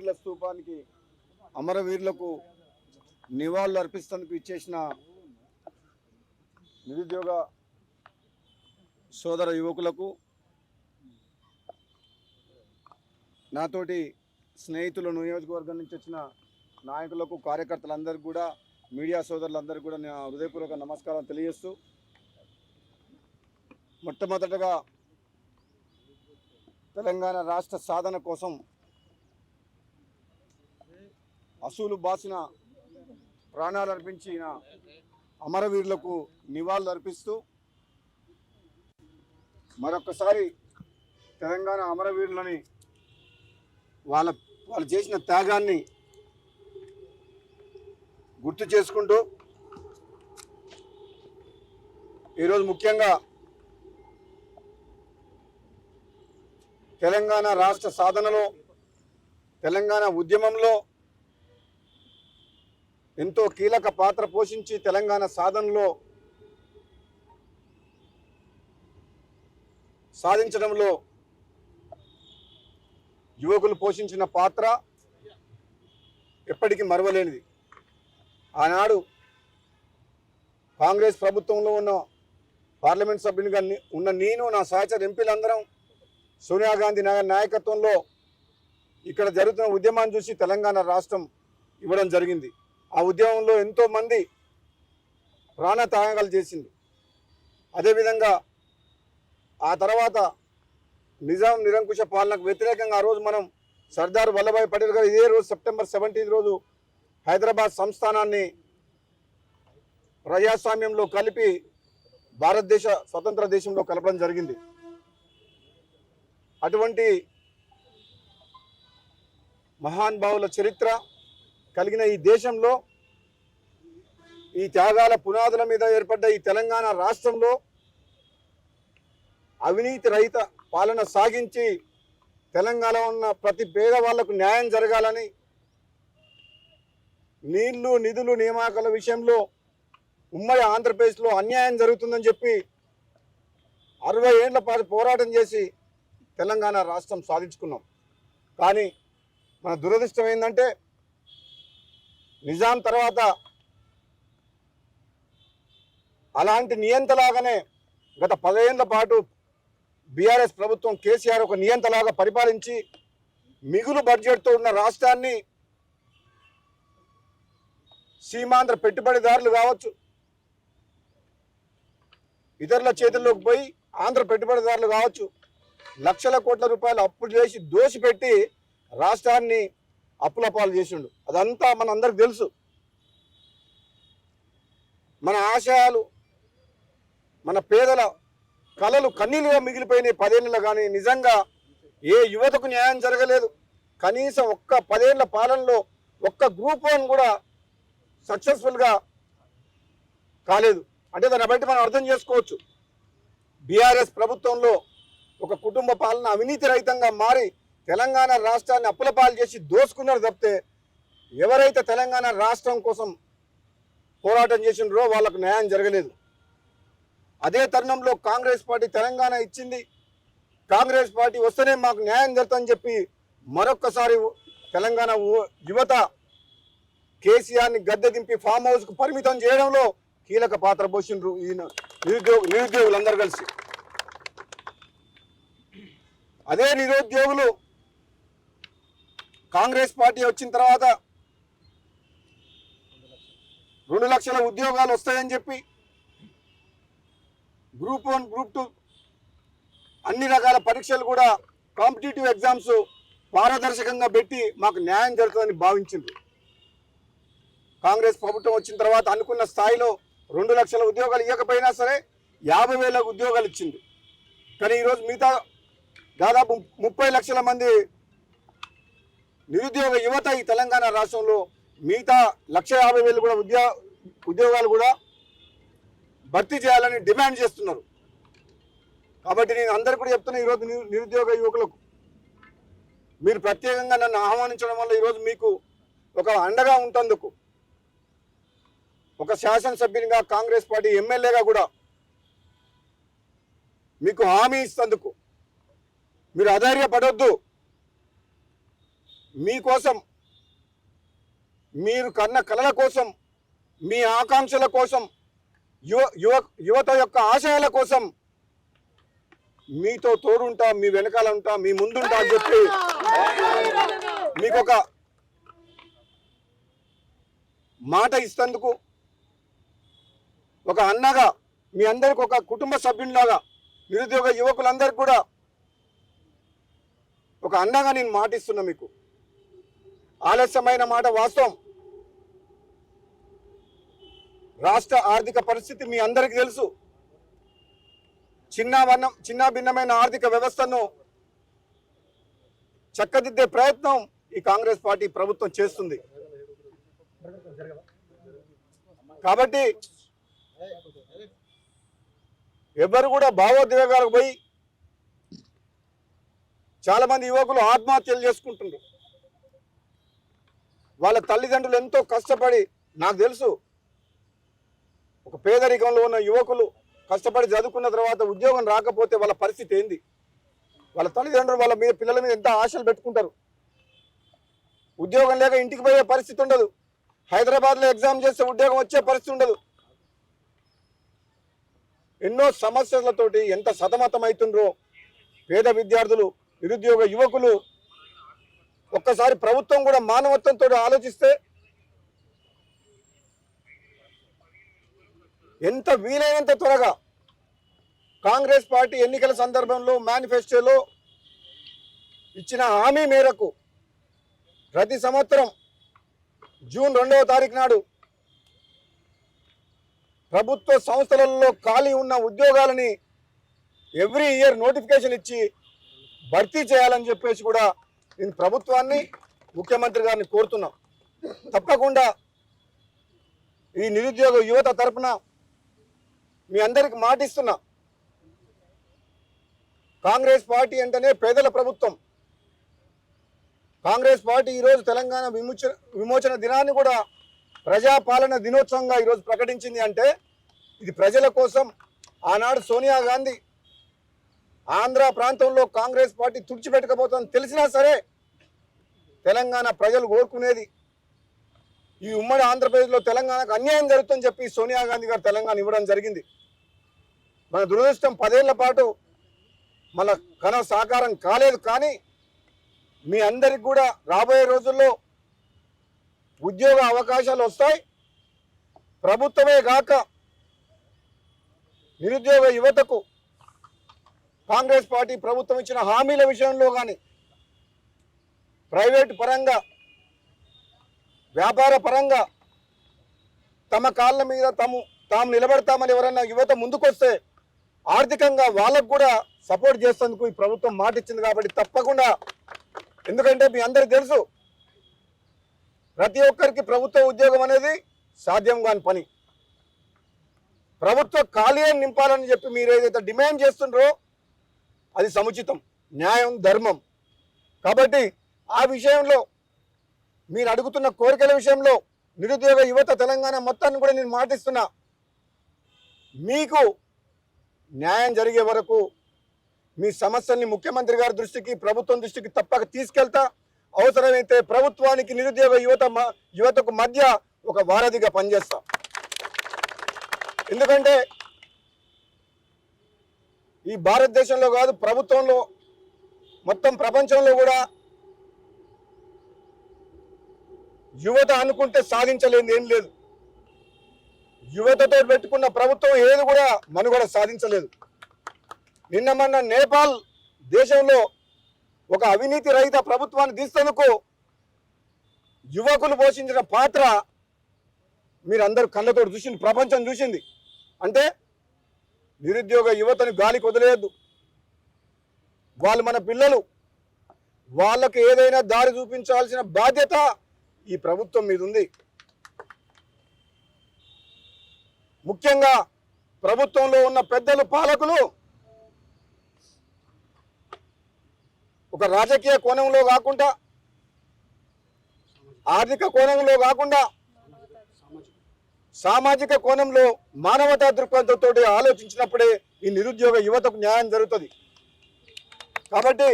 అమరవీరుల స్తూపానికి అమరవీరులకు నివాళులు అర్పిస్తేందుకు ఇచ్చేసిన నిరుద్యోగ సోదర యువకులకు, నాతోటి స్నేహితులు, నియోజకవర్గం నుంచి వచ్చిన నాయకులకు, కార్యకర్తలందరికీ కూడా, మీడియా సోదరులందరికీ కూడా నా హృదయపూర్వక నమస్కారం తెలియజేస్తూ, మొట్టమొదటగా తెలంగాణ రాష్ట్ర సాధన కోసం అసూలు బాసిన ప్రాణాలు అర్పించిన అమరవీరులకు నివాళులు అర్పిస్తూ, మరొకసారి తెలంగాణ అమరవీరులని వాళ్ళు చేసిన త్యాగాన్ని గుర్తు చేసుకుంటూ, ఈరోజు ముఖ్యంగా తెలంగాణ రాష్ట్ర సాధనలో, తెలంగాణ ఉద్యమంలో ఎంతో కీలక పాత్ర పోషించి తెలంగాణ సాధనలో సాధించడంలో యువకులు పోషించిన పాత్ర ఎప్పటికీ మరవలేనిది. ఆనాడు కాంగ్రెస్ ప్రభుత్వంలో ఉన్న పార్లమెంట్ సభ్యునిగా ఉన్న నేను, నా సహచర ఎంపీలందరం సోనియా గాంధీ నాయకత్వంలో ఇక్కడ జరుగుతున్న ఉద్యమాన్ని చూసి తెలంగాణ రాష్ట్రం ఇవ్వడం జరిగింది. ఆ ఉద్యమంలో ఎంతోమంది ప్రాణత్యాగాలు చేసింది. అదేవిధంగా ఆ తర్వాత నిజాం నిరంకుశ పాలనకు వ్యతిరేకంగా ఆ రోజు మనం సర్దార్ వల్లభాయ్ పటేల్ గారు ఇదే రోజు సెప్టెంబర్ 17 రోజు హైదరాబాద్ సంస్థానాన్ని ప్రజాస్వామ్యంలో కలిపి భారతదేశ స్వతంత్ర దేశంలో కలపడం జరిగింది. అటువంటి మహానుభావుల చరిత్ర కలిగిన ఈ దేశంలో, ఈ త్యాగాల పునాదుల మీద ఏర్పడ్డ ఈ తెలంగాణ రాష్ట్రంలో అవినీతి రహిత పాలన సాగించి తెలంగాణలో ఉన్న ప్రతి పేదవాళ్లకు న్యాయం జరగాలని, నీళ్లు, నిధులు, నియామకాల విషయంలో ఉమ్మడి ఆంధ్రప్రదేశ్లో అన్యాయం జరుగుతుందని చెప్పి 60 ఏళ్ల పాటు పోరాటం చేసి తెలంగాణ రాష్ట్రం సాధించుకున్నాం. కానీ మన దురదృష్టం ఏంటంటే, నిజాం తర్వాత అలాంటి నియంతలాగానే గత 10 ఏళ్ల పాటు బీఆర్ఎస్ ప్రభుత్వం, కేసీఆర్ ఒక నియంతలాగా పరిపాలించి మిగులు బడ్జెట్తో ఉన్న రాష్ట్రాన్ని సీమాంధ్ర పెట్టుబడిదారులు కావచ్చు, ఇతరుల చేతుల్లోకి పోయి ఆంధ్ర పెట్టుబడిదారులు కావచ్చు, లక్షల కోట్ల రూపాయలు అప్పులు చేసి దోసిపెట్టి రాష్ట్రాన్ని అప్పుల పాలు చేసిండు. అదంతా మన అందరికి తెలుసు. మన ఆశయాలు, మన పేదల కళలు కన్నీలుగా మిగిలిపోయినాయి 10 ఏళ్ళలో. కానీ నిజంగా ఏ యువతకు న్యాయం జరగలేదు. కనీసం ఒక్క 10 ఏళ్ల పాలనలో ఒక్క గ్రూప్ 1 కూడా సక్సెస్ఫుల్గా కాలేదు. అంటే దాన్ని బట్టి మనం అర్థం చేసుకోవచ్చు, బీఆర్ఎస్ ప్రభుత్వంలో ఒక కుటుంబ పాలన అవినీతి రహితంగా మారి తెలంగాణ రాష్ట్రాన్ని అప్పుల పాలు చేసి దోసుకున్నారు తప్పితే, ఎవరైతే తెలంగాణ రాష్ట్రం కోసం పోరాటం చేసినారో వాళ్ళకు న్యాయం జరగలేదు. అదే తరుణంలో కాంగ్రెస్ పార్టీ తెలంగాణ ఇచ్చింది, కాంగ్రెస్ పార్టీ వస్తేనే మాకు న్యాయం జరుగుతుందని చెప్పి మరొక్కసారి తెలంగాణ యువత కేసీఆర్ని గద్దె దింపి ఫామ్ హౌస్కు పరిమితం చేయడంలో కీలక పాత్ర పోషిండ్రు ఈ నిరుద్యోగులందరూ కలిసి. అదే నిరుద్యోగులు కాంగ్రెస్ పార్టీ వచ్చిన తర్వాత 2 లక్షల ఉద్యోగాలు వస్తాయని చెప్పి గ్రూప్ 1, గ్రూప్ 2 అన్ని రకాల పరీక్షలు కూడా, కాంపిటేటివ్ ఎగ్జామ్స్ పారదర్శకంగా పెట్టి మాకు న్యాయం జరుగుతుందని భావించింది. కాంగ్రెస్ ప్రభుత్వం వచ్చిన తర్వాత అనుకున్న స్థాయిలో 2 లక్షల ఉద్యోగాలు ఇవ్వకపోయినా సరే 50,000 ఉద్యోగాలు ఇచ్చింది. కానీ ఈరోజు మిగతా దాదాపు 30 లక్షల మంది నిరుద్యోగ యువత ఈ తెలంగాణ రాష్ట్రంలో మిగతా 150,000 కూడా ఉద్యోగాలు కూడా భర్తీ చేయాలని డిమాండ్ చేస్తున్నారు. కాబట్టి నేను అందరికీ కూడా చెప్తున్నా, ఈరోజు నిరుద్యోగ యువకులకు మీరు ప్రత్యేకంగా నన్ను ఆహ్వానించడం వల్ల ఈరోజు మీకు ఒక అండగా ఉంటందుకు, ఒక శాసనసభ్యునిగా, కాంగ్రెస్ పార్టీ ఎమ్మెల్యేగా కూడా మీకు హామీ ఇస్తందుకు, మీరు అధైర్యపడొద్దు. మీకోసం, మీరు కన్న కలల కోసం, మీ ఆకాంక్షల కోసం, యువత యొక్క ఆశయాల కోసం మీతో తోడుంటా, మీ వెనకాల ఉంటా, మీ ముందుంటా అని చెప్పి మీకు ఒక మాట ఇస్తందుకు, ఒక అన్నగా, మీ అందరికి ఒక కుటుంబ సభ్యునిలాగా, నిరుద్యోగ యువకులందరికీ కూడా ఒక అన్నగా నేను మాటిస్తున్నా. మీకు ఆలస్యమైన మాట వాస్తవం. రాష్ట్ర ఆర్థిక పరిస్థితి మీ అందరికీ తెలుసు. చిన్న భిన్నమైన ఆర్థిక వ్యవస్థను చక్కదిద్దే ప్రయత్నం ఈ కాంగ్రెస్ పార్టీ ప్రభుత్వం చేస్తుంది. కాబట్టి ఎవరు కూడా భావోద్వేగాలకు పోయి చాలా మంది యువకులు ఆత్మహత్యలు చేసుకుంటున్నారు. వాళ్ళ తల్లిదండ్రులు ఎంతో కష్టపడి, నాకు తెలుసు, ఒక పేదరికంలో ఉన్న యువకులు కష్టపడి చదువుకున్న తర్వాత ఉద్యోగం రాకపోతే వాళ్ళ పరిస్థితి ఏంది? వాళ్ళ తల్లిదండ్రులు వాళ్ళ మీద, పిల్లల మీద ఎంత ఆశలు పెట్టుకుంటారు. ఉద్యోగం లేక ఇంటికి పోయే పరిస్థితి ఉండదు. హైదరాబాద్లో ఎగ్జామ్ చేస్తే ఉద్యోగం వచ్చే పరిస్థితి ఉండదు. ఎన్నో సమస్యలతోటి ఎంత సతమతమవుతుండ్రో పేద విద్యార్థులు, నిరుద్యోగ యువకులు. ఒక్కసారి ప్రభుత్వం కూడా మానవత్వంతో ఆలోచిస్తే ఎంత వీలైనంత త్వరగా కాంగ్రెస్ పార్టీ ఎన్నికల సందర్భంలో మేనిఫెస్టోలో ఇచ్చిన హామీ మేరకు ప్రతి సంవత్సరం జూన్ 2వ తారీఖు నాడు ప్రభుత్వ సంస్థలలో ఖాళీ ఉన్న ఉద్యోగాలని ఎవ్రీ ఇయర్ నోటిఫికేషన్ ఇచ్చి భర్తీ చేయాలని చెప్పేసి కూడా నేను ప్రభుత్వాన్ని, ముఖ్యమంత్రి గారిని కోరుతున్నాం. తప్పకుండా ఈ నిరుద్యోగ యువత తరపున మీ అందరికి మాటిస్తున్నా, కాంగ్రెస్ పార్టీ అంటేనే పేదల ప్రభుత్వం. కాంగ్రెస్ పార్టీ ఈరోజు తెలంగాణ విమోచన దినాన్ని కూడా ప్రజాపాలన దినోత్సవంగా ఈరోజు ప్రకటించింది. అంటే ఇది ప్రజల కోసం. ఆనాడు సోనియా గాంధీ ఆంధ్ర ప్రాంతంలో కాంగ్రెస్ పార్టీ తుడిచిపెట్టకపోతుందని తెలిసినా సరే తెలంగాణ ప్రజలు కోరుకునేది ఈ ఉమ్మడి ఆంధ్రప్రదేశ్లో తెలంగాణకు అన్యాయం జరుగుతుందని చెప్పి సోనియా గాంధీ గారు తెలంగాణ ఇవ్వడం జరిగింది. మన దురదృష్టం 10 ఏళ్ల పాటు మన కన సాకారం కాలేదు. కానీ మీ అందరికి కూడా రాబోయే రోజుల్లో ఉద్యోగ అవకాశాలు వస్తాయి. ప్రభుత్వమే కాక నిరుద్యోగ యువతకు కాంగ్రెస్ పార్టీ ప్రభుత్వం ఇచ్చిన హామీల విషయంలో కానీ, ప్రైవేటు పరంగా, వ్యాపార పరంగా తమ కాళ్ళ మీద తాము నిలబడతామని ఎవరన్నా యువత ముందుకొస్తే ఆర్థికంగా వాళ్ళకు కూడా సపోర్ట్ చేసేందుకు ఈ ప్రభుత్వం మాట ఇచ్చింది. కాబట్టి తప్పకుండా, ఎందుకంటే మీ అందరికీ తెలుసు, ప్రతి ఒక్కరికి ప్రభుత్వ ఉద్యోగం అనేది సాధ్యం కాని పని. ప్రభుత్వ ఖాళీని నింపాలని చెప్పి మీరు ఏదైతే డిమాండ్ చేస్తుండ్రో అది సముచితం, న్యాయం, ధర్మం. కాబట్టి ఆ విషయంలో, మీరు అడుగుతున్న కోరికల విషయంలో నిరుద్యోగ యువత తెలంగాణ మొత్తాన్ని కూడా నేను మాటిస్తున్నా, మీకు న్యాయం జరిగే వరకు మీ సమస్యల్ని ముఖ్యమంత్రి గారి దృష్టికి, ప్రభుత్వం దృష్టికి తప్పక తీసుకెళ్తా. అవసరమైతే ప్రభుత్వానికి నిరుద్యోగ యువతకు మధ్య ఒక వారధిగా పనిచేస్తా. ఎందుకంటే ఈ భారతదేశంలో కాదు, ప్రభుత్వంలో, మొత్తం ప్రపంచంలో కూడా యువత అనుకుంటే సాధించలేనిది ఏం లేదు. యువతతో పెట్టుకున్న ప్రభుత్వం ఏది కూడా మనుగడ సాధించలేదు. నిన్న మొన్న నేపాల్ దేశంలో ఒక అవినీతి రహిత ప్రభుత్వాన్ని తీసేందుకు యువకులు పోషించిన పాత్ర మీరందరూ కళ్ళతో చూసింది, ప్రపంచం చూసింది. అంటే నిరుద్యోగ యువతను గాలికి వదిలేయద్దు. వాళ్ళు మన పిల్లలు, వాళ్ళకు ఏదైనా దారి చూపించాల్సిన బాధ్యత ఈ ప్రభుత్వం మీద ఉంది. ముఖ్యంగా ప్రభుత్వంలో ఉన్న పెద్దలు, పాలకులు ఒక రాజకీయ కోణంలో కాకుండా, ఆర్థిక కోణంలో కాకుండా, సామాజిక కోణంలో మానవతా దృక్పథంతో ఆలోచించినప్పుడే ఈ నిరుద్యోగ యువతకు న్యాయం జరుగుతుంది. కాబట్టి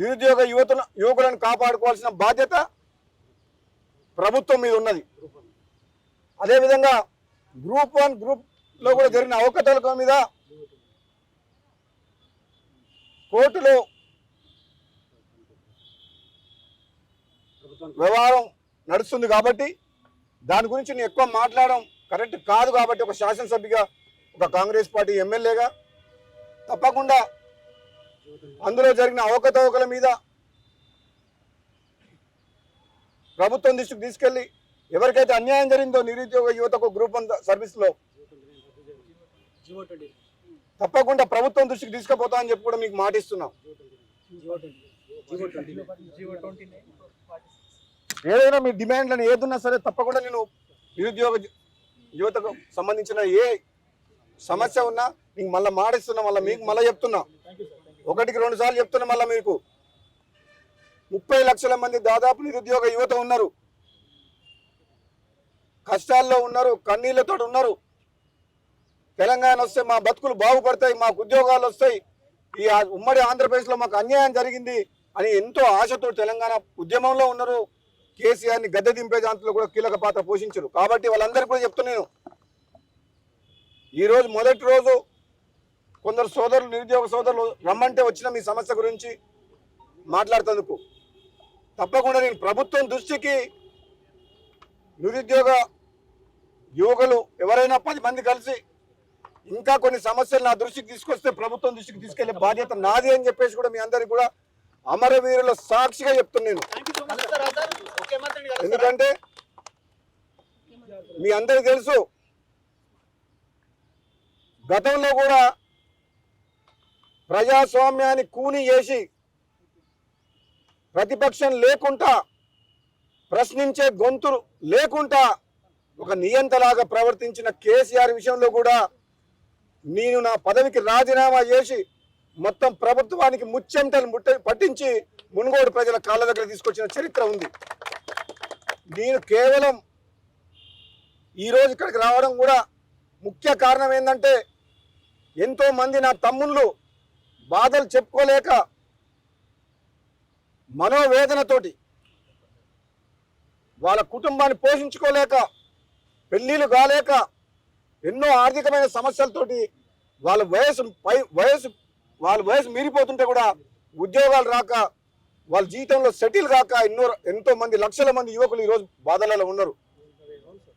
నిరుద్యోగ యువకులను కాపాడుకోవాల్సిన బాధ్యత ప్రభుత్వం మీద ఉన్నది. అదేవిధంగా గ్రూప్ 1 గ్రూప్లో కూడా జరిగిన అవకతవకల మీద కోర్టులో వ్యవహారం నడుస్తుంది కాబట్టి దాని గురించి నేను ఎక్కువ మాట్లాడడం కరెక్ట్ కాదు. కాబట్టి ఒక శాసనసభ్యుగా, ఒక కాంగ్రెస్ పార్టీ ఎమ్మెల్యేగా తప్పకుండా అందులో జరిగిన అవకతవకల మీద ప్రభుత్వం దృష్టికి తీసుకెళ్లి ఎవరికైతే అన్యాయం జరిగిందో నిరుద్యోగ యువతకు గ్రూప్ 1 సర్వీస్లో తప్పకుండా ప్రభుత్వం దృష్టికి తీసుకుపోతా అని చెప్పి కూడా మీకు మాటిస్తున్నాం. ఏదైనా మీ డిమాండ్లను ఏదున్నా సరే తప్పకుండా నేను నిరుద్యోగ యువతకు సంబంధించిన ఏ సమస్య ఉన్నా నీకు మళ్ళీ మాటిస్తున్నా, మళ్ళీ మీకు మళ్ళీ చెప్తున్నా, 1-2 సార్లు చెప్తున్నా. మళ్ళీ మీకు 30 లక్షల మంది దాదాపు నిరుద్యోగ యువత ఉన్నారు, కష్టాల్లో ఉన్నారు, కన్నీళ్లతో ఉన్నారు. తెలంగాణ వస్తే మా బతుకులు బాగుపడతాయి, మాకు ఉద్యోగాలు వస్తాయి, ఈ ఉమ్మడి ఆంధ్రప్రదేశ్లో మాకు అన్యాయం జరిగింది అని ఎంతో ఆశతో తెలంగాణ ఉద్యమంలో ఉన్నారు. కేసీఆర్ని గద్దె దింపే దాంట్లో కూడా కీలక పాత్ర పోషించారు. కాబట్టి వాళ్ళందరికీ కూడా చెప్తున్నాను, ఈరోజు మొదటి రోజు కొందరు సోదరులు, నిరుద్యోగ సోదరులు రమ్మంటే వచ్చిన మీ సమస్య గురించి మాట్లాడుతందుకు తప్పకుండా నేను ప్రభుత్వం దృష్టికి నిరుద్యోగ యువకులు ఎవరైనా 10 మంది కలిసి ఇంకా కొన్ని సమస్యలు నా దృష్టికి తీసుకొస్తే ప్రభుత్వం దృష్టికి తీసుకెళ్లే బాధ్యత నాది అని చెప్పేసి కూడా మీ అందరికి కూడా అమరవీరుల సాక్షిగా చెప్తున్నాను. ఎందుకంటే మీ అందరికి తెలుసు, గతంలో కూడా ప్రజాస్వామ్యాన్ని కూని చేసి ప్రతిపక్షం లేకుండా, ప్రశ్నించే గొంతులు లేకుండా ఒక నియంతలాగా ప్రవర్తించిన కేసీఆర్ విషయంలో కూడా నేను నా పదవికి రాజీనామా చేసి మొత్తం ప్రభుత్వానికి ముచ్చెంటలు పట్టించి మునుగోడు ప్రజల కాళ్ళ దగ్గర తీసుకొచ్చిన చరిత్ర ఉంది. నేను కేవలం ఈరోజు ఇక్కడికి రావడం కూడా ముఖ్య కారణం ఏంటంటే, ఎంతో మంది నా తమ్ముళ్ళు బాధలు చెప్పుకోలేక మనోవేదనతోటి వాళ్ళ కుటుంబాన్ని పోషించుకోలేక, పెళ్ళిళ్ళు కాలేక, ఎన్నో ఆర్థికమైన సమస్యలతోటి వాళ్ళ వయసు మీరిపోతుంటే కూడా ఉద్యోగాలు రాక, వాళ్ళ జీవితంలో సెటిల్ కాక ఎంతో మంది, లక్షల మంది యువకులు ఈరోజు బాధలలో ఉన్నారు,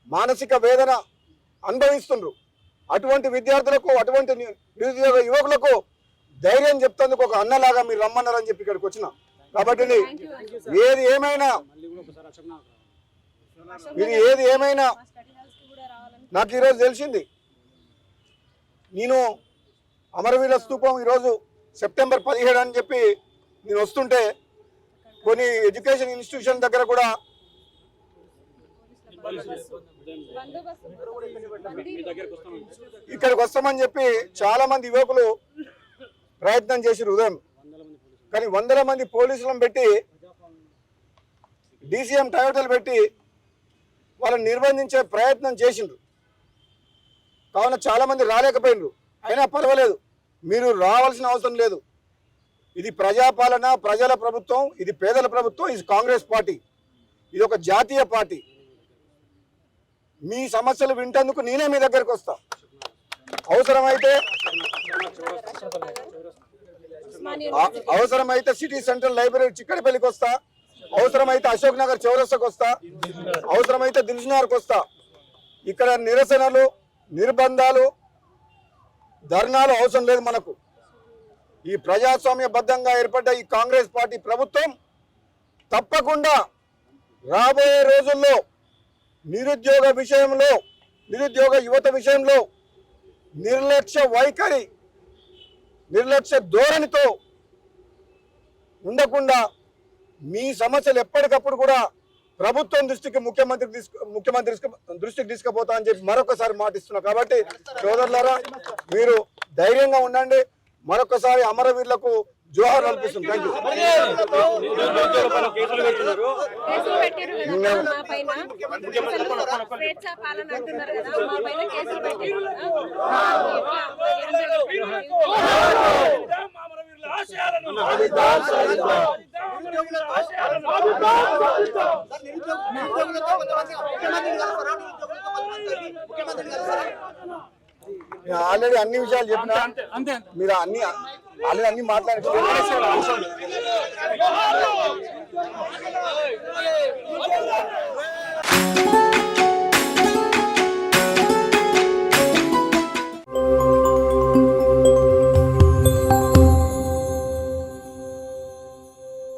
మానసిక వేదన అనుభవిస్తున్నారు. అటువంటి విద్యార్థులకు, అటువంటి నిరుద్యోగ యువకులకు ధైర్యం చెప్తందుకు ఒక అన్నలాగా మీరు రమ్మన్నారని చెప్పి ఇక్కడికి వచ్చిన. కాబట్టి ఏది ఏమైనా నాకు ఈరోజు తెలిసింది, నేను అమరవీరుల స్తూపం ఈరోజు సెప్టెంబర్ 17 అని చెప్పి నేను వస్తుంటే కొన్ని ఎడ్యుకేషన్ ఇన్స్టిట్యూషన్ దగ్గర కూడా ఇక్కడికి వస్తామని చెప్పి చాలా మంది యువకులు ప్రయత్నం చేసిరు ఉదయం. కానీ 100 మంది పోలీసులను పెట్టి, DCM టయోటాలు పెట్టి వాళ్ళని నిర్బంధించే ప్రయత్నం చేసిండ్రు. కావున చాలా మంది రాలేకపోయినరు. అయినా పర్వాలేదు, మీరు రావాల్సిన అవసరం లేదు. ఇది ప్రజాపాలన, ప్రజల ప్రభుత్వం, ఇది పేదల ప్రభుత్వం, ఇది కాంగ్రెస్ పార్టీ, ఇది ఒక జాతీయ పార్టీ. మీ సమస్యలు వింటేందుకు నేనే మీ దగ్గరకు వస్తా. అవసరమైతే సిటీ సెంట్రల్ లైబ్రరీ చిక్కడపల్లికి వస్తా, అవసరమైతే అశోక్ నగర్ చౌరస్తాకు వస్తా, అవసరమైతే దిల్సుఖ్నగర్కి వస్తా. ఇక్కడ నిరసనలు, నిర్బంధాలు, ధర్నాలు అవసరం లేదు మనకు. ఈ ప్రజాస్వామ్యబద్ధంగా ఏర్పడ్డ ఈ కాంగ్రెస్ పార్టీ ప్రభుత్వం తప్పకుండా రాబోయే రోజుల్లో నిరుద్యోగ విషయంలో, నిరుద్యోగ యువత విషయంలో నిర్లక్ష్య వైఖరి, నిర్లక్ష్య ధోరణితో ఉండకుండా మీ సమస్యలు ఎప్పటికప్పుడు కూడా ప్రభుత్వం దృష్టికి, ముఖ్యమంత్రి దృష్టికి తీసుకుపోతా అని చెప్పి మరొకసారి మాటిస్తున్నా. కాబట్టి సోదరులారా, మీరు ధైర్యంగా ఉండండి. మరొకసారి అమరవీరులకు జోహార్ అర్పిస్తుంది. Thank you. ఆల్రెడీ అన్ని విషయాలు చెప్పినా మీరు ఆల్రెడీ అన్ని మాట్లాడారు.